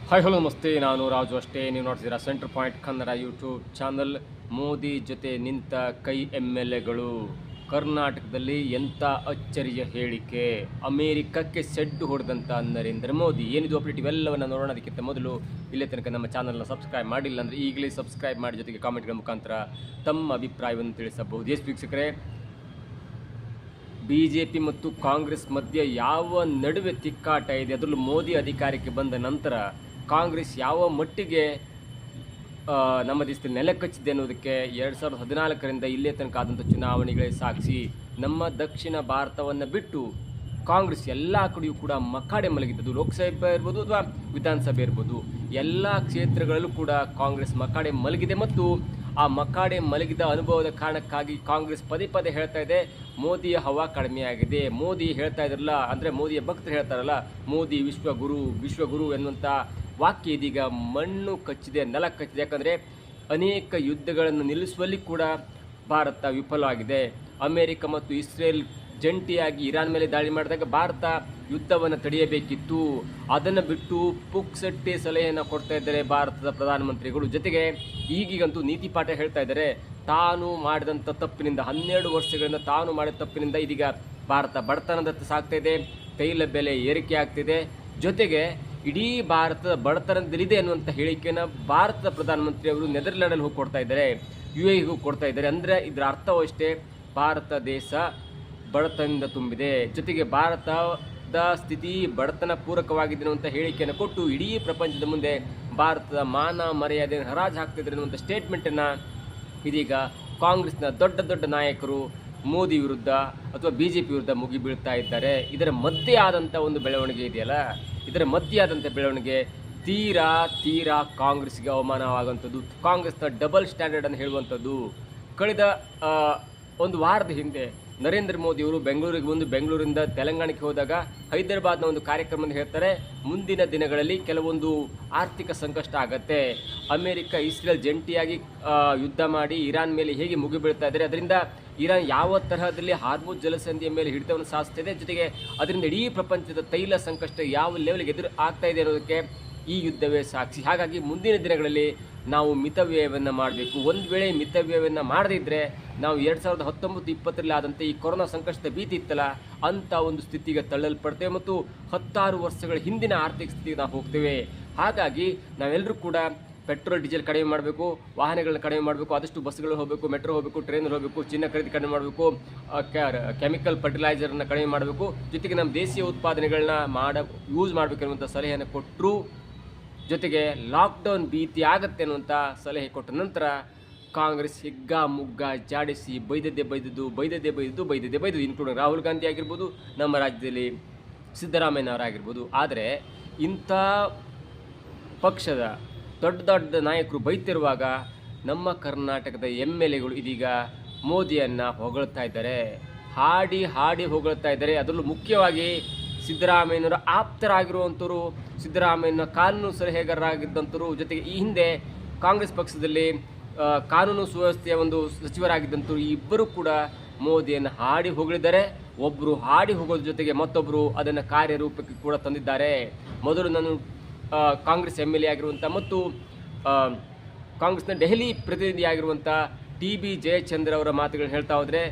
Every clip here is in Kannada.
ಹಾಯ್ ಹಲೋ ನಮಸ್ತೆ, ನಾನು ರಾಜು ಅಷ್ಟೇ. ನೀವು ನೋಡ್ತಿದ್ದೀರಾ centre point Kannada YouTube channel. Modi ಜೊತೆ ನಿಂತ ಕೈ MLAಗಳು ಕರ್ನಾಟಕದಲ್ಲಿ ಎಂಥ ಅಚ್ಚರಿಯ ಹೇಳಿಕೆ. ಅಮೇರಿಕಕ್ಕೆ ಸೆಡ್ಡು ಹೊಡೆದಂಥ ನರೇಂದ್ರ ಮೋದಿ. ಏನಿದು ಅಪ್ಡೇಟ್ ಇವೆಲ್ಲವನ್ನು ನೋಡೋಣ. ಅದಕ್ಕಿಂತ ಮೊದಲು ಇಲ್ಲೇ ತನಕ ನಮ್ಮ ಚಾನಲ್ನ ಸಬ್ಸ್ಕ್ರೈಬ್ ಮಾಡಿಲ್ಲ ಅಂದರೆ ಈಗಲೇ ಸಬ್ಸ್ಕ್ರೈಬ್ ಮಾಡಿ, ಜೊತೆಗೆ ಕಾಮೆಂಟ್ಗಳ ಮುಖಾಂತರ ತಮ್ಮ ಅಭಿಪ್ರಾಯವನ್ನು ತಿಳಿಸಬಹುದು. ಎಸ್ ವೀಕ್ಷಕರೇ, BJP ಮತ್ತು ಕಾಂಗ್ರೆಸ್ ಮಧ್ಯೆ ಯಾವ ನಡುವೆ ತಿಕ್ಕಾಟ ಇದೆ, ಅದರಲ್ಲೂ ಮೋದಿ ಅಧಿಕಾರಕ್ಕೆ ಬಂದ ನಂತರ ಕಾಂಗ್ರೆಸ್ ಯಾವ ಮಟ್ಟಿಗೆ ನಮ್ಮ ದೇಶದಲ್ಲಿ ನೆಲೆ ಕಚ್ಚಿದೆ ಅನ್ನೋದಕ್ಕೆ 2014ರಿಂದ ಇಲ್ಲೇ ತನಕ ಆದಂಥ ಚುನಾವಣೆಗಳೇ ಸಾಕ್ಷಿ. ನಮ್ಮ ದಕ್ಷಿಣ ಭಾರತವನ್ನು ಬಿಟ್ಟು ಕಾಂಗ್ರೆಸ್ ಎಲ್ಲ ಕಡೆಯೂ ಕೂಡ ಮಕಾಡೆ ಮಲಗಿದ್ದದು. ಲೋಕಸಭೆ ಇರ್ಬೋದು ಅಥವಾ ವಿಧಾನಸಭೆ ಇರ್ಬೋದು, ಎಲ್ಲ ಕ್ಷೇತ್ರಗಳಲ್ಲೂ ಕೂಡ ಕಾಂಗ್ರೆಸ್ ಮಕಾಡೆ ಮಲಗಿದೆ. ಮತ್ತು ಆ ಮಕಾಡೆ ಮಲಗಿದ ಅನುಭವದ ಕಾರಣಕ್ಕಾಗಿ ಕಾಂಗ್ರೆಸ್ ಪದೇ ಪದೇ ಹೇಳ್ತಾ ಇದೆ, ಮೋದಿಯ ಹವಾ ಕಡಿಮೆಯಾಗಿದೆ. ಮೋದಿ ಹೇಳ್ತಾ ಇದ್ರಲ್ಲ, ಅಂದರೆ ಮೋದಿಯ ಭಕ್ತರು ಹೇಳ್ತಾರಲ್ಲ, ಮೋದಿ ವಿಶ್ವಗುರು ಎನ್ನುವಂಥ ವಾಕ್ಯ ಇದೀಗ ಮಣ್ಣು ಕಚ್ಚಿದೆ, ನೆಲ ಕಚ್ಚಿದೆ. ಯಾಕಂದರೆ ಅನೇಕ ಯುದ್ಧಗಳನ್ನು ನಿಲ್ಲಿಸುವಲ್ಲಿ ಕೂಡ ಭಾರತ ವಿಫಲವಾಗಿದೆ. ಅಮೆರಿಕ ಮತ್ತು ಇಸ್ರೇಲ್ ಜಂಟಿಯಾಗಿ ಇರಾನ್ ಮೇಲೆ ದಾಳಿ ಮಾಡಿದಾಗ ಭಾರತ ಯುದ್ಧವನ್ನು ತಡೆಯಬೇಕಿತ್ತು. ಅದನ್ನು ಬಿಟ್ಟು ಪುಕ್ಸಟ್ಟೆ ಸಲಹೆಯನ್ನು ಕೊಡ್ತಾ ಇದ್ದಾರೆ ಭಾರತದ ಪ್ರಧಾನಮಂತ್ರಿಗಳು. ಜೊತೆಗೆ ಈಗೀಗಂತೂ ನೀತಿ ಪಾಠ ಹೇಳ್ತಾ ಇದ್ದಾರೆ. ತಾನು ಮಾಡಿದಂಥ ತಪ್ಪಿನಿಂದ, 12 ವರ್ಷಗಳಿಂದ ತಾನು ಮಾಡಿದ ತಪ್ಪಿನಿಂದ ಇದೀಗ ಭಾರತ ಬಡತನದತ್ತ ಸಾಗ್ತಾ ಇದೆ, ತೈಲ ಬೆಲೆ ಏರಿಕೆ ಆಗ್ತಿದೆ. ಜೊತೆಗೆ ಇಡೀ ಭಾರತದ ಬಡತನದಲ್ಲಿದೆ ಅನ್ನುವಂಥ ಹೇಳಿಕೆಯನ್ನು ಭಾರತದ ಪ್ರಧಾನಮಂತ್ರಿ ಅವರು ನೆದರ್ಲ್ಯಾಂಡಲ್ಲಿ ಹೋಗಿ ಕೊಡ್ತಾ ಇದ್ದಾರೆ, UAEಗೂ ಕೊಡ್ತಾ ಇದ್ದಾರೆ. ಅಂದರೆ ಇದರ ಅರ್ಥವಷ್ಟೇ, ಭಾರತ ದೇಶ ಬಡತನದಿಂದ ತುಂಬಿದೆ, ಜೊತೆಗೆ ಭಾರತದ ಸ್ಥಿತಿ ಬಡತನ ಪೂರಕವಾಗಿದೆ ಅನ್ನುವಂಥ ಹೇಳಿಕೆಯನ್ನು ಕೊಟ್ಟು ಇಡೀ ಪ್ರಪಂಚದ ಮುಂದೆ ಭಾರತದ ಮಾನ ಮರ್ಯಾದೆಯನ್ನು ಹರಾಜು ಹಾಕ್ತಿದ್ದಾರೆ ಅನ್ನುವಂಥ ಸ್ಟೇಟ್ಮೆಂಟನ್ನು ಇದೀಗ ಕಾಂಗ್ರೆಸ್ನ ದೊಡ್ಡ ದೊಡ್ಡ ನಾಯಕರು ಮೋದಿ ವಿರುದ್ಧ ಅಥವಾ BJP ವಿರುದ್ಧ ಮುಗಿಬೀಳ್ತಾ ಇದ್ದಾರೆ. ಇದರ ಮಧ್ಯೆ ಆದಂಥ ಒಂದು ಬೆಳವಣಿಗೆ ಇದೆಯಲ್ಲ, ಇದರ ಮಧ್ಯೆ ಆದಂಥ ಬೆಳವಣಿಗೆ ತೀರಾ ಕಾಂಗ್ರೆಸ್ಗೆ ಅವಮಾನವಾಗುವಂಥದ್ದು, ಕಾಂಗ್ರೆಸ್ನ ಡಬಲ್ ಸ್ಟ್ಯಾಂಡರ್ಡನ್ನು ಹೇಳುವಂಥದ್ದು. ಕಳೆದ ಒಂದು ವಾರದ ಹಿಂದೆ ನರೇಂದ್ರ ಮೋದಿಯವರು ಬೆಂಗಳೂರಿಗೆ ಬಂದು ಬೆಂಗಳೂರಿಂದ ತೆಲಂಗಾಣಕ್ಕೆ ಹೋದಾಗ ಹೈದರಾಬಾದ್ನ ಒಂದು ಕಾರ್ಯಕ್ರಮವನ್ನು ಹೇಳ್ತಾರೆ, ಮುಂದಿನ ದಿನಗಳಲ್ಲಿ ಕೆಲವೊಂದು ಆರ್ಥಿಕ ಸಂಕಷ್ಟ ಆಗತ್ತೆ, ಅಮೆರಿಕ ಇಸ್ರೇಲ್ ಜಂಟಿಯಾಗಿ ಯುದ್ಧ ಮಾಡಿ ಇರಾನ್ ಮೇಲೆ ಹೇಗೆ ಮುಗಿಬೀಳ್ತಾ ಇದ್ದಾರೆ, ಅದರಿಂದ ಇರಾನ್ ಯಾವ ತರಹದಲ್ಲಿ ಹಾರ್ಮುಜ್ ಜಲಸಂಧಿಯ ಮೇಲೆ ಹಿಡಿತವನ್ನು ಸಾಧಿಸ್ತಿದೆ, ಜೊತೆಗೆ ಅದರಿಂದ ಇಡೀ ಪ್ರಪಂಚದ ತೈಲ ಸಂಕಷ್ಟ ಯಾವ ಲೆವೆಲ್ಗೆ ಎದುರು ಆಗ್ತಾ ಇದೆ ಅನ್ನೋದಕ್ಕೆ ಈ ಯುದ್ಧವೇ ಸಾಕ್ಷಿ. ಹಾಗಾಗಿ ಮುಂದಿನ ದಿನಗಳಲ್ಲಿ ನಾವು ಮಿತವ್ಯಯವನ್ನು ಮಾಡಬೇಕು. ಒಂದು ವೇಳೆ ಮಿತವ್ಯಯವನ್ನು ಮಾಡದಿದ್ದರೆ ನಾವು 2019-20ರಲ್ಲಿ ಆದಂತೆ ಈ ಕೊರೋನಾ ಸಂಕಷ್ಟದ ಭೀತಿ ಇತ್ತಲ್ಲ, ಅಂಥ ಒಂದು ಸ್ಥಿತಿಗೆ ತಳ್ಳಲ್ಪಡ್ತೇವೆ ಮತ್ತು 16 ವರ್ಷಗಳ ಹಿಂದಿನ ಆರ್ಥಿಕ ಸ್ಥಿತಿಗೆ ನಾವು ಹೋಗ್ತೇವೆ. ಹಾಗಾಗಿ ನಾವೆಲ್ಲರೂ ಕೂಡ ಪೆಟ್ರೋಲ್ ಡೀಸೆಲ್ ಕಡಿಮೆ ಮಾಡಬೇಕು, ವಾಹನಗಳನ್ನ ಕಡಿಮೆ ಮಾಡಬೇಕು, ಆದಷ್ಟು ಬಸ್ಗಳು ಹೋಗಬೇಕು, ಮೆಟ್ರೋ ಹೋಗಬೇಕು, ಟ್ರೈನಲ್ಲಿ ಹೋಗಬೇಕು, ಚಿನ್ನ ಖರೀದಿ ಕಡಿಮೆ ಮಾಡಬೇಕು, ಕೆಮಿಕಲ್ ಫರ್ಟಿಲೈಸರನ್ನು ಕಡಿಮೆ ಮಾಡಬೇಕು, ಜೊತೆಗೆ ನಮ್ಮ ದೇಶೀಯ ಉತ್ಪಾದನೆಗಳನ್ನ ಯೂಸ್ ಮಾಡಬೇಕು ಅನ್ನುವಂಥ ಸಲಹೆಯನ್ನು ಕೊಟ್ಟರು. ಜೊತೆಗೆ ಲಾಕ್ಡೌನ್ ಭೀತಿ ಆಗತ್ತೆ ಅನ್ನುವಂಥ ಸಲಹೆ ಕೊಟ್ಟ ನಂತರ ಕಾಂಗ್ರೆಸ್ ಮುಗ್ಗ ಜಾಡಿಸಿ ಬೈದದ್ದೇ ಬೈದದ್ದು, ಇನ್ಕ್ಲೂಡಿಂಗ್ ರಾಹುಲ್ ಗಾಂಧಿ ಆಗಿರ್ಬೋದು, ನಮ್ಮ ರಾಜ್ಯದಲ್ಲಿ ಸಿದ್ದರಾಮಯ್ಯನವರಾಗಿರ್ಬೋದು. ಆದರೆ ಇಂಥ ಪಕ್ಷದ ದೊಡ್ಡ ದೊಡ್ಡ ನಾಯಕರು ಬೈತಿರುವಾಗ ನಮ್ಮ ಕರ್ನಾಟಕದ MLAಗಳು ಇದೀಗ ಮೋದಿಯನ್ನು ಹೊಗಳ್ತಾ ಇದ್ದಾರೆ, ಹಾಡಿ ಹೊಗಳ್ತಾ ಇದ್ದಾರೆ. ಅದರಲ್ಲೂ ಮುಖ್ಯವಾಗಿ ಸಿದ್ದರಾಮಯ್ಯನವರ ಆಪ್ತರಾಗಿರುವಂಥವ್ರು, ಸಿದ್ದರಾಮಯ್ಯನ ಕಾನೂನು ಸಲಹೆಗಾರರಾಗಿದ್ದಂಥವ್ರು, ಜೊತೆಗೆ ಈ ಹಿಂದೆ ಕಾಂಗ್ರೆಸ್ ಪಕ್ಷದಲ್ಲಿ ಕಾನೂನು ಸುವ್ಯವಸ್ಥೆಯ ಒಂದು ಸಚಿವರಾಗಿದ್ದಂಥವ್ರು, ಈ ಇಬ್ಬರು ಕೂಡ ಮೋದಿಯನ್ನು ಹಾಡಿ ಹೊಗಳಿದ್ದಾರೆ. ಒಬ್ಬರು ಹಾಡಿ ಹೋಗೋದ್ರ ಜೊತೆಗೆ ಮತ್ತೊಬ್ಬರು ಅದನ್ನು ಕಾರ್ಯರೂಪಕ್ಕೆ ಕೂಡ ತಂದಿದ್ದಾರೆ. ಮೊದಲು ನಾನು ಕಾಂಗ್ರೆಸ್ MLA ಆಗಿರುವಂಥ ಮತ್ತು ಕಾಂಗ್ರೆಸ್ನ ದೆಹಲಿ ಪ್ರತಿನಿಧಿಯಾಗಿರುವಂಥ TB ಜಯಚಂದ್ರ ಅವರ ಮಾತುಗಳನ್ನ ಹೇಳ್ತಾ ಹೋದರೆ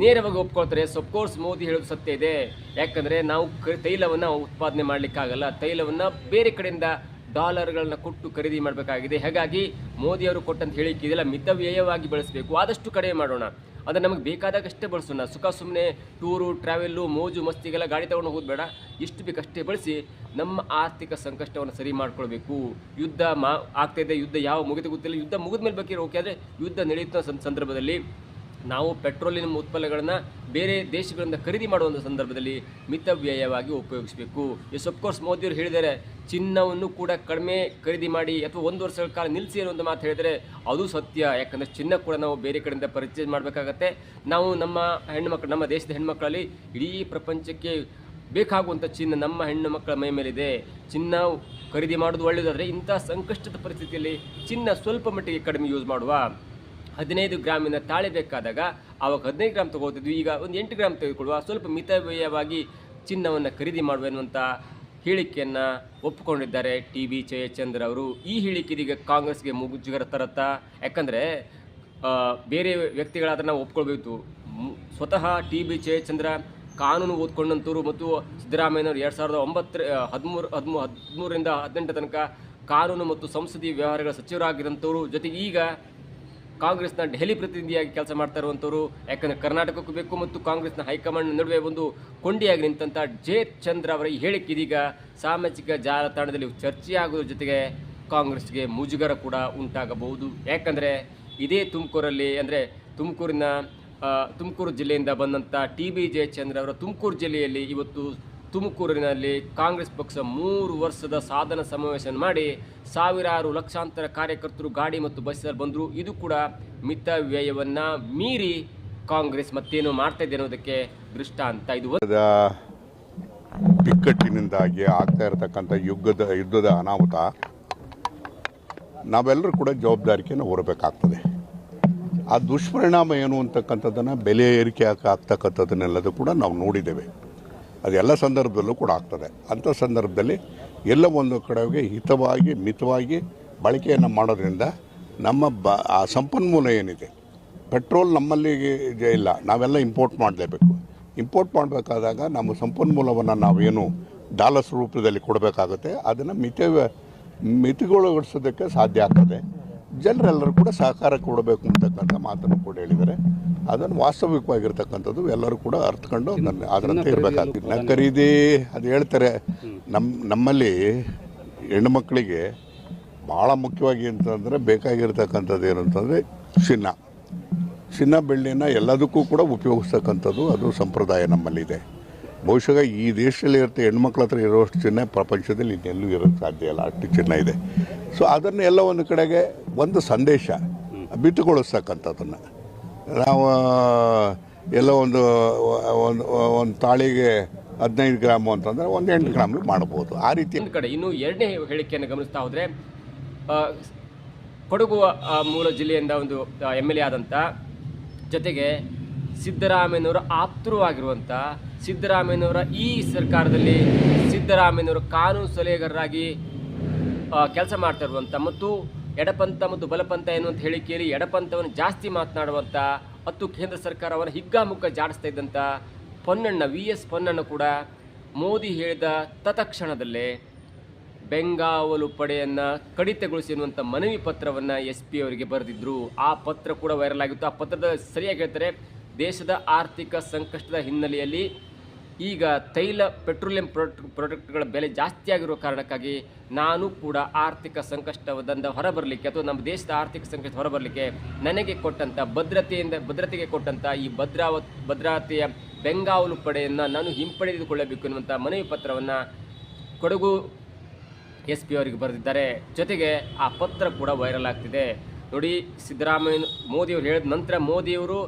ನೇರವಾಗಿ ಒಪ್ಕೊಳ್ತಾರೆ. ಅಫ್ಕೋರ್ಸ್ ಮೋದಿ ಹೇಳೋದು ಸತ್ಯ ಇದೆ. ಯಾಕಂದರೆ ನಾವು ತೈಲವನ್ನು ಉತ್ಪಾದನೆ ಮಾಡಲಿಕ್ಕಾಗಲ್ಲ, ತೈಲವನ್ನು ಬೇರೆ ಕಡೆಯಿಂದ ಡಾಲರ್ಗಳನ್ನ ಕೊಟ್ಟು ಖರೀದಿ ಮಾಡಬೇಕಾಗಿದೆ. ಹಾಗಾಗಿ ಮೋದಿಯವರು ಕೊಟ್ಟಂತ ಹೇಳಿಕೆ ಇದೆಲ್ಲ ಮಿತವ್ಯಯವಾಗಿ ಬಳಸಬೇಕು, ಆದಷ್ಟು ಕಡಿಮೆ ಮಾಡೋಣ, ಅದನ್ನು ನಮಗೆ ಬೇಕಾದಾಗಷ್ಟೇ ಬಳಸೋಣ. ಸುಮ್ಮನೆ ಟೂರು ಟ್ರಾವೆಲ್ಲು ಮೋಜು ಮಸ್ತಿಗೆಲ್ಲ ಗಾಡಿ ತೊಗೊಂಡು ಹೋಗೋದು ಬೇಡ, ಎಷ್ಟು ಬೇಕಷ್ಟೇ ಬಳಸಿ ನಮ್ಮ ಆರ್ಥಿಕ ಸಂಕಷ್ಟವನ್ನು ಸರಿ ಮಾಡ್ಕೊಳ್ಬೇಕು. ಯುದ್ಧ ಆಗ್ತಾಯಿದೆ, ಯುದ್ಧ ಯಾವ ಮುಗಿದ ಗೊತ್ತಿಲ್ಲ, ಯುದ್ಧ ಮುಗಿದ ಮೇಲೆ ಬೇಕಿರೋ ಓಕೆ. ಆದರೆ ಯುದ್ಧ ನಡೆಯುತ್ತ ಸಂದರ್ಭದಲ್ಲಿ ನಾವು ಪೆಟ್ರೋಲಿನ ಉತ್ಪನ್ನಗಳನ್ನು ಬೇರೆ ದೇಶಗಳಿಂದ ಖರೀದಿ ಮಾಡುವಂಥ ಸಂದರ್ಭದಲ್ಲಿ ಮಿತವ್ಯಯವಾಗಿ ಉಪಯೋಗಿಸಬೇಕು. ಅಫ್ಕೋರ್ಸ್ ಮೋದಿಯವರು ಹೇಳಿದ್ದಾರೆ, ಚಿನ್ನವನ್ನು ಕೂಡ ಕಡಿಮೆ ಖರೀದಿ ಮಾಡಿ ಅಥವಾ 1 ವರ್ಷಗಳ ಕಾಲ ನಿಲ್ಲಿಸಿ ಅನ್ನುವಂಥ ಮಾತು ಹೇಳಿದರೆ ಅದು ಸತ್ಯ. ಯಾಕಂದರೆ ಚಿನ್ನ ಕೂಡ ನಾವು ಬೇರೆ ಕಡೆಯಿಂದ ಪರ್ಚೇಸ್ ಮಾಡಬೇಕಾಗತ್ತೆ. ನಾವು ನಮ್ಮ ದೇಶದ ಹೆಣ್ಮಕ್ಕಳಲ್ಲಿ ಇಡೀ ಪ್ರಪಂಚಕ್ಕೆ ಬೇಕಾಗುವಂಥ ಚಿನ್ನ ನಮ್ಮ ಹೆಣ್ಣು ಮಕ್ಕಳ ಮೈ ಮೇಲಿದೆ. ಚಿನ್ನ ಖರೀದಿ ಮಾಡೋದು ಒಳ್ಳೆಯದಾದರೆ ಇಂಥ ಸಂಕಷ್ಟದ ಪರಿಸ್ಥಿತಿಯಲ್ಲಿ ಚಿನ್ನ ಸ್ವಲ್ಪ ಮಟ್ಟಿಗೆ ಕಡಿಮೆ ಯೂಸ್ ಮಾಡುವ. 15 ಗ್ರಾಮಿನ ತಾಳೆ ಬೇಕಾದಾಗ ಆವಾಗ 15 ಗ್ರಾಮ್ ತೊಗೋತಿದ್ವಿ, ಈಗ ಒಂದು 8 ಗ್ರಾಮ್ ತೆಗೆದುಕೊಳ್ಳುವ, ಸ್ವಲ್ಪ ಮಿತವ್ಯಯವಾಗಿ ಚಿನ್ನವನ್ನು ಖರೀದಿ ಮಾಡುವ ಎನ್ನುವಂಥ ಹೇಳಿಕೆಯನ್ನು ಒಪ್ಪಿಕೊಂಡಿದ್ದಾರೆ ಟಿ.ಬಿ. ಜಯಚಂದ್ರ ಅವರು. ಈ ಹೇಳಿಕೆ ಇದೀಗ ಕಾಂಗ್ರೆಸ್ಗೆ ಮುಜುಗರ ತರತ್ತಾ? ಯಾಕಂದರೆ ಬೇರೆ ವ್ಯಕ್ತಿಗಳಾದ್ರೆ ನಾವು ಒಪ್ಕೊಳ್ಬೇಕು. ಸ್ವತಃ ಟಿ.ಬಿ. ಜಯಚಂದ್ರ ಕಾನೂನು ಓದ್ಕೊಂಡಂಥವ್ರು ಮತ್ತು ಸಿದ್ದರಾಮಯ್ಯನವರು 2013ರಿಂದ 18 ತನಕ ಕಾನೂನು ಮತ್ತು ಸಂಸದೀಯ ವ್ಯವಹಾರಗಳ ಸಚಿವರಾಗಿರೋಂಥವ್ರು. ಜೊತೆಗೆ ಈಗ ಕಾಂಗ್ರೆಸ್ನ ದೆಹಲಿ ಪ್ರತಿನಿಧಿಯಾಗಿ ಕೆಲಸ ಮಾಡ್ತಾ ಇರುವಂಥವ್ರು. ಯಾಕಂದರೆ ಕರ್ನಾಟಕಕ್ಕೂ ಬೇಕು ಮತ್ತು ಕಾಂಗ್ರೆಸ್ನ ಹೈಕಮಾಂಡ್ ನಡುವೆ ಒಂದು ಕೊಂಡಿಯಾಗಿ ನಿಂತಹ ಜಯಚಂದ್ರ ಅವರ ಈ ಹೇಳಿಕೆ ಇದೀಗ ಸಾಮಾಜಿಕ ಜಾಲತಾಣದಲ್ಲಿ ಚರ್ಚೆಯಾಗೋದ್ರ ಜೊತೆಗೆ ಕಾಂಗ್ರೆಸ್ಗೆ ಮುಜುಗರ ಕೂಡ ಉಂಟಾಗಬಹುದು. ಯಾಕಂದರೆ ಇದೇ ತುಮಕೂರಲ್ಲಿ, ಅಂದರೆ ತುಮಕೂರು ಜಿಲ್ಲೆಯಿಂದ ಬಂದಂಥ ಟಿ.ಬಿ. ಜಯಚಂದ್ರ ಅವರ ತುಮಕೂರು ಜಿಲ್ಲೆಯಲ್ಲಿ ಇವತ್ತು ತುಮಕೂರಿನಲ್ಲಿ ಕಾಂಗ್ರೆಸ್ ಪಕ್ಷ 3 ವರ್ಷದ ಸಾಧನಾ ಸಮಾವೇಶ ಮಾಡಿ ಸಾವಿರಾರು ಲಕ್ಷಾಂತರ ಕಾರ್ಯಕರ್ತರು ಗಾಡಿ ಮತ್ತು ಬಸ್ಸಲ್ಲಿ ಬಂದರು. ಇದು ಕೂಡ ಮಿತ ವ್ಯಯವನ್ನು ಮೀರಿ ಕಾಂಗ್ರೆಸ್ ಮತ್ತೇನು ಮಾಡ್ತಾ ಇದೆ ಅನ್ನೋದಕ್ಕೆ ದೃಷ್ಟಾಂತ. ಇದು ಬಿಕ್ಕಟ್ಟಿನಿಂದಾಗಿ ಆಗ್ತಾ ಇರತಕ್ಕಂಥ ಯುದ್ಧದ ಅನಾಹುತ ನಾವೆಲ್ಲರೂ ಕೂಡ ಜವಾಬ್ದಾರಿಕೆಯನ್ನು ಹೊರಬೇಕಾಗ್ತದೆ. ಆ ದುಷ್ಪರಿಣಾಮ ಏನು ಅಂತಕ್ಕಂಥದ್ದನ್ನು ಬೆಲೆ ಏರಿಕೆ ಆಗ್ತಕ್ಕಂಥದ್ದನ್ನೆಲ್ಲದೂ ಕೂಡ ನಾವು ನೋಡಿದ್ದೇವೆ. ಅದೆಲ್ಲ ಸಂದರ್ಭದಲ್ಲೂ ಕೂಡ ಆಗ್ತದೆ. ಅಂಥ ಸಂದರ್ಭದಲ್ಲಿ ಎಲ್ಲ ಒಂದು ಕಡೆಗೆ ಹಿತವಾಗಿ ಮಿತವಾಗಿ ಬಳಕೆಯನ್ನು ಮಾಡೋದ್ರಿಂದ ನಮ್ಮ ಆ ಸಂಪನ್ಮೂಲ ಏನಿದೆ, ಪೆಟ್ರೋಲ್ ನಮ್ಮಲ್ಲಿ ಇಲ್ಲ, ನಾವೆಲ್ಲ ಇಂಪೋರ್ಟ್ ಮಾಡಲೇಬೇಕು. ಇಂಪೋರ್ಟ್ ಮಾಡಬೇಕಾದಾಗ ನಮ್ಮ ಸಂಪನ್ಮೂಲವನ್ನು ನಾವೇನು ಡಾಲರ್ಸ್ ರೂಪದಲ್ಲಿ ಕೊಡಬೇಕಾಗುತ್ತೆ, ಅದನ್ನು ಮಿತಿಗೊಳಿಸೋದಕ್ಕೆ ಸಾಧ್ಯ ಆಗ್ತದೆ. ಜನರೆಲ್ಲರೂ ಕೂಡ ಸಹಕಾರ ಕೊಡಬೇಕು ಅಂತಕ್ಕಂಥ ಮಾತನ್ನು ಕೂಡ ಹೇಳಿದ್ದಾರೆ. ಅದನ್ನು ವಾಸ್ತವಿಕವಾಗಿರ್ತಕ್ಕಂಥದ್ದು ಎಲ್ಲರೂ ಕೂಡ ಅರ್ಥಕೊಂಡು ಅದರಂತೆ ಇರಬೇಕಾಗ್ತದೆ. ಖರೀದಿ ಅದು ಹೇಳ್ತಾರೆ. ನಮ್ಮಲ್ಲಿ ಹೆಣ್ಣುಮಕ್ಕಳಿಗೆ ಭಾಳ ಮುಖ್ಯವಾಗಿ ಅಂತಂದರೆ ಬೇಕಾಗಿರ್ತಕ್ಕಂಥದ್ದು ಏನು ಅಂತಂದರೆ ಚಿನ್ನ ಬೆಳ್ಳಿನ ಎಲ್ಲದಕ್ಕೂ ಕೂಡ ಉಪಯೋಗಿಸ್ತಕ್ಕಂಥದ್ದು ಅದು ಸಂಪ್ರದಾಯ ನಮ್ಮಲ್ಲಿದೆ. ಬಹುಶಃ ಈ ದೇಶದಲ್ಲಿ ಹೆಣ್ಮಕ್ಳ ಹತ್ರ ಇರೋಷ್ಟು ಚಿನ್ನ ಪ್ರಪಂಚದಲ್ಲಿ ಇನ್ನೆಲ್ಲೂ ಇರೋಕ್ಕೆ ಸಾಧ್ಯ ಇಲ್ಲ, ಅಷ್ಟು ಚಿನ್ನ ಇದೆ. ಸೊ ಅದನ್ನು ಎಲ್ಲ ಒಂದು ಕಡೆಗೆ ಒಂದು ಸಂದೇಶ ಬಿತ್ತುಗೊಳಿಸ್ತಕ್ಕಂಥದ್ದನ್ನು ನಾವು ಎಲ್ಲ ಒಂದು ತಾಳಿಗೆ 15 ಗ್ರಾಮು ಅಂತಂದರೆ 8 ಗ್ರಾಮ್ ಮಾಡ್ಬೋದು. ಆ ರೀತಿ ಒಂದು ಕಡೆ ಇನ್ನು ಎರಡನೇ ಹೇಳಿಕೆಯನ್ನು ಗಮನಿಸ್ತಾ ಹೋದರೆ, ಕೊಡಗು ಮೂಲ ಜಿಲ್ಲೆಯಿಂದ ಒಂದು MLA ಆದಂಥ, ಜೊತೆಗೆ ಸಿದ್ದರಾಮಯ್ಯನವರ ಆಪ್ತರು ಆಗಿರುವಂಥ, ಸಿದ್ದರಾಮಯ್ಯನವರ ಈ ಸರ್ಕಾರದಲ್ಲಿ ಸಿದ್ದರಾಮಯ್ಯನವರ ಕಾನೂನು ಸಲಹೆಗಾರರಾಗಿ ಕೆಲಸ ಮಾಡ್ತಾ ಇರುವಂಥ ಮತ್ತು ಎಡಪಂಥ ಮತ್ತು ಬಲಪಂಥ ಎನ್ನುವಂಥ ಹೇಳಿಕೆಯಲ್ಲಿ ಎಡಪಂಥವನ್ನು ಜಾಸ್ತಿ ಮಾತನಾಡುವಂಥ ಮತ್ತು ಕೇಂದ್ರ ಸರ್ಕಾರವನ್ನು ಹಿಗ್ಗಾಮುಗ್ಗ ಜಾಡಿಸ್ತಾ ಇದ್ದಂಥ VS ಪೊನ್ನಣ್ಣ ಕೂಡ ಮೋದಿ ಹೇಳಿದ ತತ್ಕ್ಷಣದಲ್ಲೇ ಬೆಂಗಾವಲು ಪಡೆಯನ್ನು ಕಡಿತಗೊಳಿಸಿ ಎನ್ನುವಂಥ ಮನವಿ ಪತ್ರವನ್ನು SP ಅವರಿಗೆ ಬರೆದಿದ್ದರು. ಆ ಪತ್ರ ಕೂಡ ವೈರಲ್ ಆಗಿತ್ತು. ಆ ಪತ್ರದ ಸರಿಯಾಗಿ ಹೇಳ್ತಾರೆ, ದೇಶದ ಆರ್ಥಿಕ ಸಂಕಷ್ಟದ ಹಿನ್ನೆಲೆಯಲ್ಲಿ ಈಗ ಪೆಟ್ರೋಲಿಯಂ ಪ್ರಾಡಕ್ಟ್ಗಳ ಬೆಲೆ ಜಾಸ್ತಿ ಆಗಿರುವ ಕಾರಣಕ್ಕಾಗಿ ನಾನು ಕೂಡ ಆರ್ಥಿಕ ಸಂಕಷ್ಟದಿಂದ ಹೊರಬರಲಿಕ್ಕೆ ಅಥವಾ ನಮ್ಮ ದೇಶದ ಆರ್ಥಿಕ ಸಂಕಷ್ಟ ಹೊರಬರಲಿಕ್ಕೆ ನನಗೆ ಕೊಟ್ಟಂಥ ಭದ್ರತೆಗೆ ಕೊಟ್ಟಂಥ ಈ ಭದ್ರತೆಯ ಬೆಂಗಾವಲು ಪಡೆಯನ್ನು ನಾನು ಹಿಂಪಡೆದುಕೊಳ್ಳಬೇಕು ಎನ್ನುವಂಥ ಮನವಿ ಪತ್ರವನ್ನು ಕೊಡಗು SP ಅವರಿಗೆ ಬರೆದಿದ್ದಾರೆ. ಜೊತೆಗೆ ಆ ಪತ್ರ ಕೂಡ ವೈರಲ್ ಆಗ್ತಿದೆ. ನೋಡಿ, ಸಿದ್ದರಾಮಯ್ಯ ಮೋದಿಯವರು ಹೇಳಿದ ನಂತರ ಮೋದಿಯವರು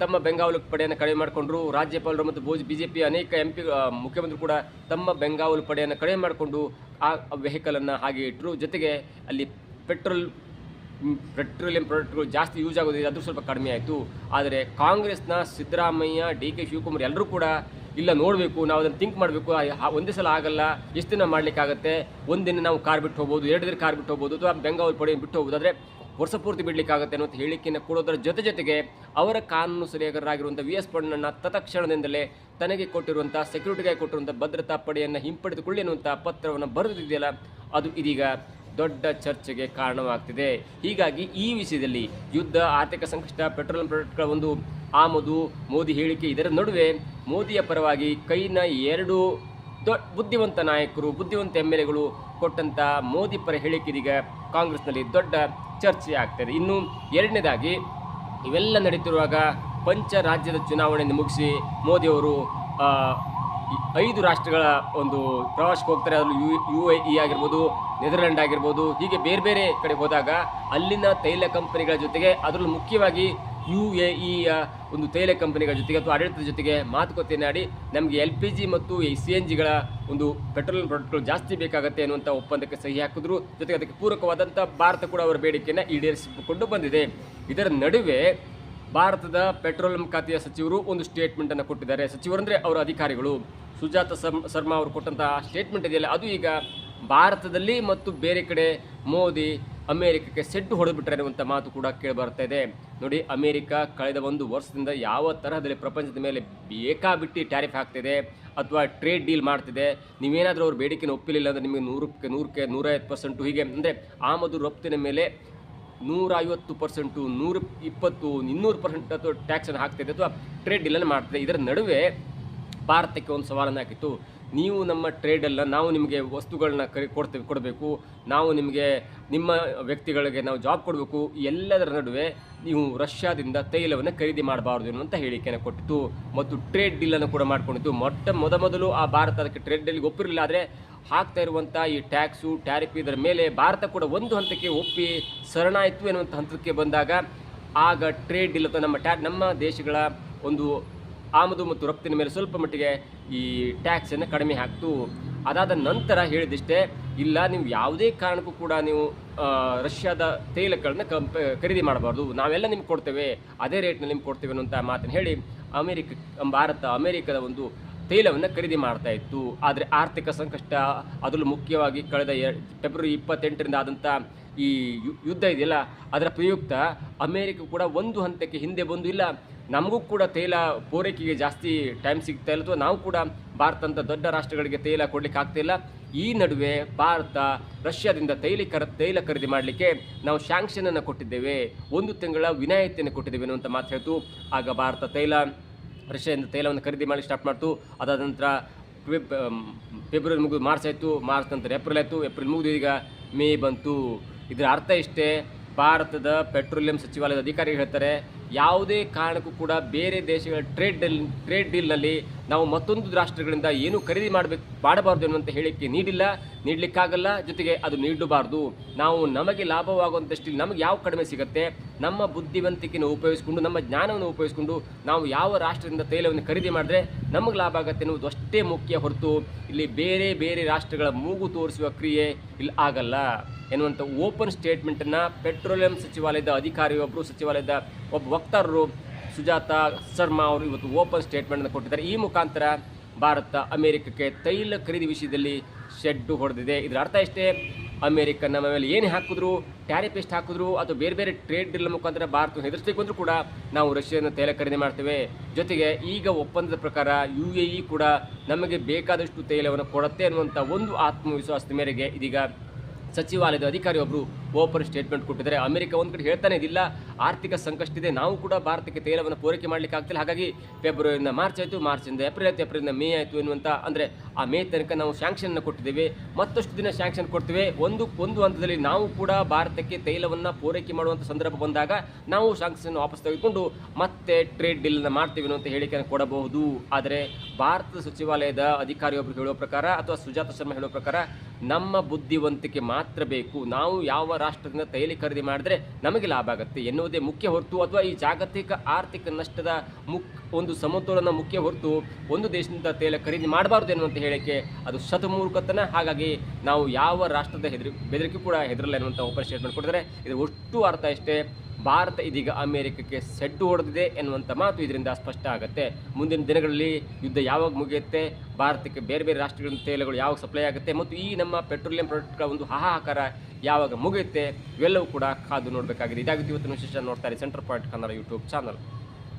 ತಮ್ಮ ಬೆಂಗಾವಲು ಪಡೆಯನ್ನು ಕಡಿಮೆ ಮಾಡಿಕೊಂಡ್ರು. ರಾಜ್ಯಪಾಲರು ಮತ್ತು BJP ಅನೇಕ MP ಮುಖ್ಯಮಂತ್ರಿ ಕೂಡ ತಮ್ಮ ಬೆಂಗಾವಲು ಪಡೆಯನ್ನು ಕಡಿಮೆ ಮಾಡಿಕೊಂಡು ಆ ವೆಹಿಕಲನ್ನು ಹಾಗೆ ಇಟ್ಟರು. ಜೊತೆಗೆ ಅಲ್ಲಿ ಪೆಟ್ರೋಲಿಯಂ ಪ್ರಾಡಕ್ಟ್ಗಳು ಜಾಸ್ತಿ ಯೂಸ್ ಆಗೋದಿದೆ, ಅದು ಸ್ವಲ್ಪ ಕಡಿಮೆ ಆಯಿತು. ಆದರೆ ಕಾಂಗ್ರೆಸ್ನ ಸಿದ್ದರಾಮಯ್ಯ, DK ಶಿವಕುಮಾರ್ ಎಲ್ಲರೂ ಕೂಡ ಇಲ್ಲ, ನೋಡಬೇಕು, ನಾವು ಅದನ್ನು ಥಿಂಕ್ ಮಾಡಬೇಕು, ಒಂದೇ ಸಲ ಆಗಲ್ಲ, ಎಷ್ಟು ದಿನ ಮಾಡಲಿಕ್ಕಾಗತ್ತೆ, ಒಂದಿನ ನಾವು ಕಾರ್ ಬಿಟ್ಟು ಹೋಗ್ಬೋದು, 2 ದಿನ ಕಾರ್ ಬಿಟ್ಟು ಹೋಗ್ಬೋದು, ಅಥವಾ ಬೆಂಗಾವಲು ಪಡೆ ಬಿಟ್ಟು ಹೋಗ್ಬೋದು, ಆದರೆ ವರ್ಷ ಪೂರ್ತಿ ಬಿಡಲಿಕ್ಕಾಗುತ್ತೆ ಅನ್ನೋ ಹೇಳಿಕೆಯನ್ನು ಕೊಡೋದರ ಜೊತೆಗೆ ಅವರ ಕಾನೂನು ಸಲಹೆಗಾರರಾಗಿರುವಂಥ VS ಪೊನ್ನಣ್ಣ ತತ್ಕ್ಷಣದಿಂದಲೇ ತನಗೆ ಕೊಟ್ಟಿರುವಂಥ ಸೆಕ್ಯೂರಿಟಿಗಾಗಿ ಕೊಟ್ಟಿರುವಂಥ ಭದ್ರತಾ ಪಡೆಯನ್ನು ಹಿಂಪಡೆದುಕೊಳ್ಳಿ ಎನ್ನುವಂಥ ಪತ್ರವನ್ನು ಬರೆದಿದೆಯಲ್ಲ, ಅದು ಇದೀಗ ದೊಡ್ಡ ಚರ್ಚೆಗೆ ಕಾರಣವಾಗ್ತಿದೆ. ಹೀಗಾಗಿ ಈ ವಿಷಯದಲ್ಲಿ ಯುದ್ಧ, ಆರ್ಥಿಕ ಸಂಕಷ್ಟ, ಪೆಟ್ರೋಲಿಯಂ ಪ್ರಾಡಕ್ಟ್ಗಳ ಒಂದು ಆಮದು, ಮೋದಿ ಹೇಳಿಕೆ, ಇದರ ನಡುವೆ ಮೋದಿಯ ಪರವಾಗಿ ಕೈನ 2 ಬುದ್ಧಿವಂತ ನಾಯಕರು, ಬುದ್ಧಿವಂತ MLAಗಳು ಕೊಟ್ಟಂಥ ಮೋದಿ ಪರ ಹೇಳಿಕೆ ಇದೀಗ ಕಾಂಗ್ರೆಸ್ನಲ್ಲಿ ದೊಡ್ಡ ಚರ್ಚೆ ಆಗ್ತದೆ. ಇನ್ನು ಎರಡನೇದಾಗಿ, ಇವೆಲ್ಲ ನಡೀತಿರುವಾಗ ಪಂಚ ರಾಜ್ಯದ ಚುನಾವಣೆಯನ್ನು ಮುಗಿಸಿ ಮೋದಿಯವರು 5 ರಾಷ್ಟ್ರಗಳ ಒಂದು ಪ್ರವಾಸಕ್ಕೆ ಹೋಗ್ತಾರೆ. ಅದರಲ್ಲಿ UAE ಆಗಿರ್ಬೋದು, ನೆದರ್ಲ್ಯಾಂಡ್ ಆಗಿರ್ಬೋದು, ಹೀಗೆ ಬೇರೆ ಬೇರೆ ಕಡೆ ಹೋದಾಗ ಅಲ್ಲಿನ ತೈಲ ಕಂಪನಿಗಳ ಜೊತೆಗೆ, ಅದರಲ್ಲೂ ಮುಖ್ಯವಾಗಿ UAEಯ ಒಂದು ತೈಲ ಕಂಪನಿಗಳ ಜೊತೆಗೆ ಅಥವಾ ಆಡಳಿತದ ಜೊತೆಗೆ ಮಾತುಕತೆಯನ್ನು ಆಡಿ ನಮಗೆ LPG ಮತ್ತು CNGಗಳ ಒಂದು ಪೆಟ್ರೋಲಿಯಂ ಪ್ರಾಡಕ್ಟ್ಗಳು ಜಾಸ್ತಿ ಬೇಕಾಗುತ್ತೆ ಅನ್ನುವಂಥ ಒಪ್ಪಂದಕ್ಕೆ ಸಹಿ ಹಾಕಿದ್ರು. ಜೊತೆಗೆ ಅದಕ್ಕೆ ಪೂರಕವಾದಂಥ ಭಾರತ ಕೂಡ ಅವರ ಬೇಡಿಕೆಯನ್ನು ಈಡೇರಿಸಿಕೊಂಡು ಬಂದಿದೆ. ಇದರ ನಡುವೆ ಭಾರತದ ಪೆಟ್ರೋಲಿಯಂ ಖಾತೆಯ ಸಚಿವರು ಒಂದು ಸ್ಟೇಟ್ಮೆಂಟನ್ನು ಕೊಟ್ಟಿದ್ದಾರೆ. ಸಚಿವರಂದರೆ ಅವರ ಅಧಿಕಾರಿಗಳು. ಸುಜಾತ ಶರ್ಮಾ ಅವರು ಕೊಟ್ಟಂತಹ ಸ್ಟೇಟ್ಮೆಂಟ್ ಇದೆಯಲ್ಲ, ಅದು ಈಗ ಭಾರತದಲ್ಲಿ ಮತ್ತು ಬೇರೆ ಕಡೆ ಮೋದಿ ಅಮೇರಿಕಕ್ಕೆ ಸೆಡ್ಡು ಹೊಡೆದುಬಿಟ್ರೆ ಅನ್ನುವಂಥ ಮಾತು ಕೂಡ ಕೇಳಿ ಬರ್ತಾ ಇದೆ. ನೋಡಿ, ಅಮೇರಿಕ ಕಳೆದ ಒಂದು ವರ್ಷದಿಂದ ಯಾವ ತರಹದಲ್ಲಿ ಪ್ರಪಂಚದ ಮೇಲೆ ಬೇಕಾಬಿಟ್ಟಿ ಟ್ಯಾರಿಫ್ ಹಾಕ್ತಿದೆ ಅಥವಾ ಟ್ರೇಡ್ ಡೀಲ್ ಮಾಡ್ತಿದೆ. ನೀವೇನಾದರೂ ಅವ್ರ ಬೇಡಿಕೆನ ಒಪ್ಪಿಲಿಲ್ಲ ಅಂದರೆ ನಿಮಗೆ 100% 150% ಹೀಗೆ, ಅಂದರೆ ಆಮದು ರಫ್ತಿನ ಮೇಲೆ 150%, 120%, 200% ಅಥವಾ ಟ್ಯಾಕ್ಸನ್ನು ಹಾಕ್ತಿದೆ ಅಥವಾ ಟ್ರೇಡ್ ಡೀಲನ್ನು ಮಾಡ್ತಿದೆ. ಇದರ ನಡುವೆ ಭಾರತಕ್ಕೆ ಒಂದು ಸವಾಲನ್ನು ಹಾಕಿತ್ತು. ನೀವು ನಮ್ಮ ಟ್ರೇಡಲ್ಲ, ನಾವು ನಿಮಗೆ ವಸ್ತುಗಳನ್ನ ಕೊಡಬೇಕು, ನಾವು ನಿಮಗೆ ನಿಮ್ಮ ವ್ಯಕ್ತಿಗಳಿಗೆ ನಾವು ಜಾಬ್ ಕೊಡಬೇಕು. ಎಲ್ಲದರ ನಡುವೆ ನೀವು ರಷ್ಯಾದಿಂದ ತೈಲವನ್ನು ಖರೀದಿ ಮಾಡಬಾರ್ದು ಎನ್ನುವಂಥ ಹೇಳಿಕೆಯನ್ನು ಕೊಟ್ಟಿತ್ತು ಮತ್ತು ಟ್ರೇಡ್ ಡೀಲನ್ನು ಕೂಡ ಮಾಡಿಕೊಂಡಿತ್ತು. ಮೊದಲು ಆ ಭಾರತ ಅದಕ್ಕೆ ಟ್ರೇಡ್ ಡೀಲ್ಗೆ ಒಪ್ಪಿರಲಿಲ್ಲ. ಆದರೆ ಹಾಕ್ತಾ ಇರುವಂಥ ಈ ಟ್ಯಾಕ್ಸು ಟ್ಯಾರಿಫ್ ಇದರ ಮೇಲೆ ಭಾರತ ಕೂಡ ಒಂದು ಹಂತಕ್ಕೆ ಒಪ್ಪಿ ಶರಣಾಯಿತು ಎನ್ನುವಂಥ ಹಂತಕ್ಕೆ ಬಂದಾಗ ಆಗ ಟ್ರೇಡ್ ಡೀಲ್ ಅಥವಾ ನಮ್ಮ ದೇಶಗಳ ಒಂದು ಆಮದು ಮತ್ತು ರಫ್ತಿನ ಮೇಲೆ ಸ್ವಲ್ಪ ಮಟ್ಟಿಗೆ ಈ ಟ್ಯಾಕ್ಸನ್ನು ಕಡಿಮೆ ಹಾಕ್ತು. ಅದಾದ ನಂತರ ಹೇಳಿದಿಷ್ಟೇ, ಇಲ್ಲ ನೀವು ಯಾವುದೇ ಕಾರಣಕ್ಕೂ ಕೂಡ ನೀವು ರಷ್ಯಾದ ತೈಲಗಳನ್ನ ಖರೀದಿ ಮಾಡಬಾರ್ದು, ನಾವೆಲ್ಲ ನಿಮ್ಗೆ ಕೊಡ್ತೇವೆ, ಅದೇ ರೇಟ್ನಲ್ಲಿ ನಿಮ್ಗೆ ಕೊಡ್ತೇವೆ ಅನ್ನೋಂಥ ಮಾತನ್ನು ಹೇಳಿ ಭಾರತ ಅಮೇರಿಕದ ಒಂದು ತೈಲವನ್ನು ಖರೀದಿ ಮಾಡ್ತಾ ಇತ್ತು. ಆದರೆ ಆರ್ಥಿಕ ಸಂಕಷ್ಟ, ಅದರಲ್ಲೂ ಮುಖ್ಯವಾಗಿ ಕಳೆದ ಫೆಬ್ರವರಿ 28ರಿಂದ ಆದಂಥ ಈ ಯುದ್ಧ ಇದೆಯಲ್ಲ, ಅದರ ಪ್ರಯುಕ್ತ ಅಮೇರಿಕ ಕೂಡ ಒಂದು ಹಂತಕ್ಕೆ ಹಿಂದೆ ಬಂದು, ಇಲ್ಲ ನಮಗೂ ಕೂಡ ತೈಲ ಪೂರೈಕೆಗೆ ಜಾಸ್ತಿ ಟೈಮ್ ಸಿಗ್ತಾ ಇಲ್ಲ, ಅಥವಾ ನಾವು ಕೂಡ ಭಾರತ ಅಂತ ದೊಡ್ಡ ರಾಷ್ಟ್ರಗಳಿಗೆ ತೈಲ ಕೊಡಲಿಕ್ಕೆ ಆಗ್ತಾಯಿಲ್ಲ. ಈ ನಡುವೆ ಭಾರತ ರಷ್ಯಾದಿಂದ ತೈಲ ಖರೀದಿ ಮಾಡಲಿಕ್ಕೆ ನಾವು ಶಾಂಕ್ಷನನ್ನು ಕೊಟ್ಟಿದ್ದೇವೆ, 1 ತಿಂಗಳ ವಿನಾಯಿತಿಯನ್ನು ಕೊಟ್ಟಿದ್ದೇವೆ ಅನ್ನುವಂಥ ಮಾತು ಹೇಳ್ತು. ಆಗ ಭಾರತ ರಷ್ಯಾದಿಂದ ತೈಲವನ್ನು ಖರೀದಿ ಮಾಡಲಿಕ್ಕೆ ಸ್ಟಾರ್ಟ್ ಮಾಡ್ತು. ಅದಾದ ನಂತರ ಫೆಬ್ರವರಿ ಮುಗಿದು ಮಾರ್ಚ್ ಆಯಿತು, ಮಾರ್ಚ್ ನಂತರ ಏಪ್ರಿಲ್ ಆಯಿತು, ಏಪ್ರಿಲ್ ಮುಗಿದು ಈಗ ಮೇ ಬಂತು. ಇದರ ಅರ್ಥ ಇಷ್ಟೇ, ಭಾರತದ ಪೆಟ್ರೋಲಿಯಂ ಸಚಿವಾಲಯದ ಅಧಿಕಾರಿಗಳು ಹೇಳ್ತಾರೆ, ಯಾವುದೇ ಕಾರಣಕ್ಕೂ ಕೂಡ ಬೇರೆ ದೇಶಗಳ ಟ್ರೇಡ್ ಡೀಲ್ನಲ್ಲಿ ನಾವು ಮತ್ತೊಂದು ರಾಷ್ಟ್ರಗಳಿಂದ ಏನು ಖರೀದಿ ಮಾಡಬಾರ್ದು ಎನ್ನುವಂಥ ಹೇಳಿಕೆ ನೀಡಲಿಕ್ಕಾಗಲ್ಲ, ಜೊತೆಗೆ ಅದು ನೀಡಬಾರ್ದು. ನಾವು ನಮಗೆ ಲಾಭವಾಗುವಂಥಷ್ಟು ನಮಗೆ ಯಾವ ಕಡಿಮೆ ಸಿಗುತ್ತೆ, ನಮ್ಮ ಬುದ್ಧಿವಂತಿಕೆಯನ್ನು ಉಪಯೋಗಿಸಿಕೊಂಡು, ನಮ್ಮ ಜ್ಞಾನವನ್ನು ಉಪಯೋಗಿಸಿಕೊಂಡು ನಾವು ಯಾವ ರಾಷ್ಟ್ರದಿಂದ ತೈಲವನ್ನು ಖರೀದಿ ಮಾಡಿದ್ರೆ ನಮಗೆ ಲಾಭ ಆಗುತ್ತೆ ಎನ್ನುವುದು ಅಷ್ಟೇ ಮುಖ್ಯ ಹೊರತು ಇಲ್ಲಿ ಬೇರೆ ಬೇರೆ ರಾಷ್ಟ್ರಗಳ ಮೂಗು ತೋರಿಸುವ ಕ್ರಿಯೆ ಇಲ್ಲಿ ಆಗಲ್ಲ ಎನ್ನುವಂಥ ಓಪನ್ ಸ್ಟೇಟ್ಮೆಂಟನ್ನು ಪೆಟ್ರೋಲಿಯಂ ಸಚಿವಾಲಯದ ಸಚಿವಾಲಯದ ಒಬ್ಬ ವಕ್ತಾರರು ಸುಜಾತ ಶರ್ಮಾ ಅವರು ಇವತ್ತು ಓಪನ್ ಸ್ಟೇಟ್ಮೆಂಟನ್ನು ಕೊಟ್ಟಿದ್ದಾರೆ. ಈ ಮುಖಾಂತರ ಭಾರತ ಅಮೇರಿಕಕ್ಕೆ ತೈಲ ಖರೀದಿ ವಿಷಯದಲ್ಲಿ ಶೆಡ್ಡು ಹೊಡೆದಿದೆ. ಇದರ ಅರ್ಥ ಇಷ್ಟೇ, ಅಮೇರಿಕ ನಮ್ಮ ಮೇಲೆ ಏನು ಹಾಕಿದ್ರು, ಟ್ಯಾರಿಫ್ ಎಷ್ಟು ಹಾಕಿದ್ರು ಅಥವಾ ಬೇರೆ ಬೇರೆ ಟ್ರೇಡ್ ಡೀಲ್ ಮುಖಾಂತರ ಭಾರತವನ್ನು ಹೆದರಿಸಬೇಕು ಅಂದರೂ ಕೂಡ ನಾವು ರಷ್ಯಾದಿಂದ ತೈಲ ಖರೀದಿ ಮಾಡ್ತೇವೆ. ಜೊತೆಗೆ ಈಗ ಒಪ್ಪಂದದ ಪ್ರಕಾರ UAE ಕೂಡ ನಮಗೆ ಬೇಕಾದಷ್ಟು ತೈಲವನ್ನು ಕೊಡುತ್ತೆ ಅನ್ನುವಂಥ ಒಂದು ಆತ್ಮವಿಶ್ವಾಸದ ಮೇರೆಗೆ ಇದೀಗ ಸಚಿವಾಲಯದ ಅಧಿಕಾರಿಯೊಬ್ಬರು ಓಪನ್ ಸ್ಟೇಟ್ಮೆಂಟ್ ಕೊಟ್ಟಿದ್ದಾರೆ. ಅಮೆರಿಕ ಒಂದು ಕಡೆ ಹೇಳ್ತಾನೆ ಇದಿಲ್ಲ, ಆರ್ಥಿಕ ಸಂಕಷ್ಟ ಇದೆ, ನಾವು ಕೂಡ ಭಾರತಕ್ಕೆ ತೈಲವನ್ನು ಪೂರೈಕೆ ಮಾಡಲಿಕ್ಕೆ ಆಗ್ತಿಲ್ಲ, ಹಾಗಾಗಿ ಫೆಬ್ರವರಿಯಿಂದ ಮಾರ್ಚ್ ಆಯಿತು, ಮಾರ್ಚಿಂದ ಏಪ್ರಿಲ್ ಆಯಿತು, ಏಪ್ರಿಲಿಂದ ಮೇ ಆಯಿತು ಎನ್ನುವಂಥ, ಅಂದರೆ ಆ ಮೇ ತನಕ ನಾವು ಸ್ಯಾಂಕ್ಷನ್ ಕೊಟ್ಟಿದ್ದೇವೆ, ಮತ್ತಷ್ಟು ದಿನ ಸ್ಯಾಂಕ್ಷನ್ ಕೊಡ್ತೇವೆ. ಒಂದು ಹಂತದಲ್ಲಿ ನಾವು ಕೂಡ ಭಾರತಕ್ಕೆ ತೈಲವನ್ನು ಪೂರೈಕೆ ಮಾಡುವಂಥ ಸಂದರ್ಭ ಬಂದಾಗ ನಾವು ಸ್ಯಾಂಕ್ಷನ್ ವಾಪಸ್ ತೆಗೆದುಕೊಂಡು ಮತ್ತೆ ಟ್ರೇಡ್ ಡೀಲನ್ನು ಮಾಡ್ತೀವಿ ಅನ್ನುವಂಥ ಹೇಳಿಕೆಯನ್ನು ಕೊಡಬಹುದು. ಆದರೆ ಭಾರತದ ಸಚಿವಾಲಯದ ಅಧಿಕಾರಿಯೊಬ್ಬರು ಹೇಳುವ ಪ್ರಕಾರ ಅಥವಾ ಸುಜಾತ ಶರ್ಮಾ ಹೇಳುವ ಪ್ರಕಾರ ನಮ್ಮ ಬುದ್ಧಿವಂತಿಕೆ ಮಾತ್ರ ಬೇಕು, ನಾವು ಯಾವ ರಾಷ್ಟ್ರದಿಂದ ತೈಲ ಖರೀದಿ ಮಾಡಿದ್ರೆ ನಮಗೆ ಲಾಭ ಆಗುತ್ತೆ ಎನ್ನುವುದೇ ಮುಖ್ಯ ಹೊರತು, ಅಥವಾ ಈ ಜಾಗತಿಕ ಆರ್ಥಿಕ ನಷ್ಟದ ಒಂದು ಸಮತೋಲನ ಮುಖ್ಯ ಹೊರತು ಒಂದು ದೇಶದಿಂದ ತೈಲ ಖರೀದಿ ಮಾಡಬಾರ್ದು ಎನ್ನುವಂಥ ಹೇಳಿಕೆ ಅದು ಶತಮೂರ್ಖತನ. ಹಾಗಾಗಿ ನಾವು ಯಾವ ರಾಷ್ಟ್ರದ ಬೆದರಿಕೆ ಕೂಡ ಹೆದರಲ್ಲ ಎನ್ನುವಂಥ ಓಪನ್ ಸ್ಟೇಟ್ಮೆಂಟ್ ಕೊಟ್ಟಿದ್ದಾರೆ. ಇದು ಒಟ್ಟು ಅರ್ಥ ಇಷ್ಟೇ, ಭಾರತ ಇದೀಗ ಅಮೆರಿಕಕ್ಕೆ ಸೆಡ್ಡು ಹೊಡೆದಿದೆ ಎನ್ನುವಂಥ ಮಾತು ಇದರಿಂದ ಸ್ಪಷ್ಟ ಆಗುತ್ತೆ. ಮುಂದಿನ ದಿನಗಳಲ್ಲಿ ಯುದ್ಧ ಯಾವಾಗ ಮುಗಿಯುತ್ತೆ, ಭಾರತಕ್ಕೆ ಬೇರೆ ಬೇರೆ ರಾಷ್ಟ್ರಗಳ ತೈಲಗಳು ಯಾವಾಗ ಸಪ್ಲೈ ಆಗುತ್ತೆ ಮತ್ತು ಈ ನಮ್ಮ ಪೆಟ್ರೋಲಿಯಂ ಪ್ರಾಡಕ್ಟ್ಗಳ ಒಂದು ಹಾಹಾಕಾರ ಯಾವಾಗ ಮುಗಿಯುತ್ತೆ, ಇವೆಲ್ಲವೂ ಕೂಡ ಕಾದು ನೋಡಬೇಕಾಗಿದೆ. ಇದಾಗಿತ್ತು ಇವತ್ತಿನ ವಿಶೇಷ. ನೋಡ್ತಾರೆ centre point Kannada YouTube channel.